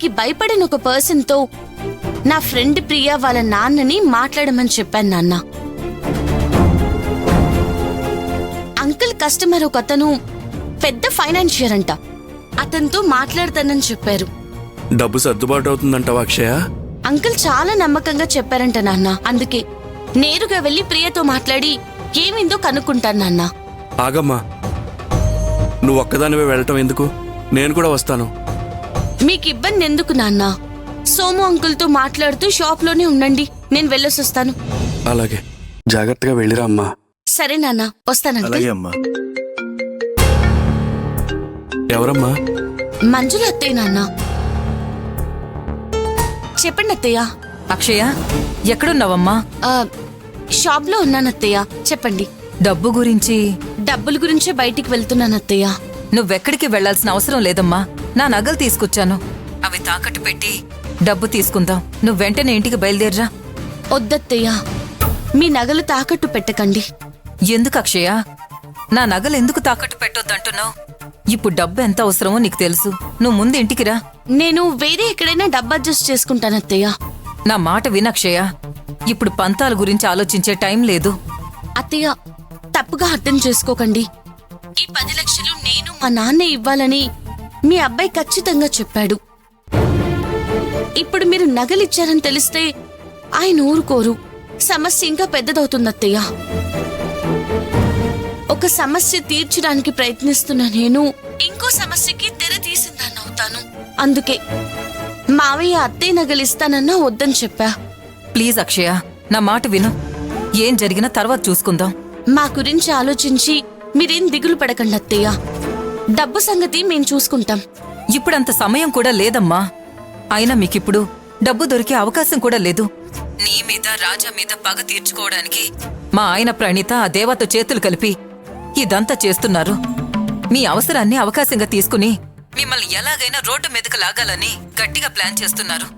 కి భయపడిన ఒక పర్సన్ తో నా ఫ్రెండ్ ప్రియా వాళ్ళ నాన్నని మాట్లాడమని చెప్పాను నాన్న. అంకుల్ కస్టమర్ ఒక అతను పెద్ద ఫైనాన్షియర్ అంట, అతనితో మాట్లాడతానని చెప్పారు. డబ్బు సర్దుబాటు అవుతుందంటావా అక్షయ? అంకుల్ చాలా నమ్మకంగా చెప్పారంట నాన్న. అందుకే నేరుగా వెళ్లి ప్రియతో మాట్లాడి ఏమిందో కనుక్కుంటాను నాన్న. ఆగమ్మా, నువ్వు ఒక్కదానివే వెళ్ళటం ఎందుకు? నేను కూడా వస్తాను. మీకు ఇబ్బంది ఎందుకు నాన్న? సోము అంకుల్ తో మాట్లాడుతూ షాప్ లోనే ఉండండి, నేను వెళ్ళొస్తాను. అలాగే, జాగ్రత్తగా వెళ్ళిరా అమ్మా. సరే నాన్న, వస్తాను. ఎవరమ్మా? మంజుల అత్తయ్య నాన్న. చెప్పండి అత్తయ్య. అక్షయ, ఎక్కడున్నావమ్మా? షాప్ లో ఉన్నాను అత్తయ్య, చెప్పండి. డబ్బు గురించి? డబ్బుల గురించే బయటికి వెళ్తున్నాను అత్తయ్య. నువ్వెక్కడికి వెళ్లాల్సిన అవసరం లేదమ్మా. నా నగలు తీసుకొచ్చాను, అవి తాకట్టు పెట్టి డబ్బు తీసుకుందాం. నువ్వు వెంటనే ఇంటికి బయలుదేరరా. వద్దత్తయ్య, మీ నగలు తాకట్టు పెట్టకండి. ఎందుకు అక్షయ? నా నగలు ఎందుకు తాకట్టు పెట్టొద్దంటున్నావు? ఇప్పుడు డబ్బు ఎంత అవసరమో నీకు తెలుసు. నువ్వు ముందు ఇంటికి రా. నేను వేరే ఎక్కడైనా డబ్బు అడ్జస్ట్ చేసుకుంటాను అత్తయ్య. నా మాట వినక్షయ, ఇప్పుడు పంతాల గురించి ఆలోచించే టైం లేదు. అత్తయ్య, తప్పుగా అర్థం చేసుకోకండి. ఈ 10 లక్షలు నేను మా నాన్నే ఇవ్వాలని మీ అబ్బాయి ఖచ్చితంగా చెప్పాడు. ఇప్పుడు మీరు నగలిచ్చారని తెలిస్తే ఆయన ఊరుకోరు. సమస్య ఇంకా పెద్దదవుతుంది అత్తయ్య. ఒక సమస్య తీర్చడానికి ప్రయత్నిస్తున్న నేను ఇంకో సమస్యకి తెర తీసిందాన్ని అవుతాను. అందుకే మావయ్య అత్తయ్య నగలిస్తానన్నా వద్దని చెప్పా. ప్లీజ్ అక్షయ, నా మాట విను. ఏం జరిగినా తర్వాత చూసుకుందాం. మా గురించి ఆలోచించి మీరేం దిగులు పడకండి అత్తయ్య. డబ్బు సంగతి మేం చూసుకుంటాం. ఇప్పుడంత సమయం కూడా లేదమ్మా. అయినా మీకిప్పుడు డబ్బు దొరికే అవకాశం కూడా లేదు. నీ మీద రాజా మీద పగ తీర్చుకోవడానికి మా ఆయన ప్రణీత ఆ దేవత చేతులు కలిపి ఇదంతా చేస్తున్నారు. మీ అవసరాన్ని అవకాశంగా తీసుకుని మిమ్మల్ని ఎలాగైనా రోడ్డు మీదకు లాగాలని గట్టిగా ప్లాన్ చేస్తున్నారు.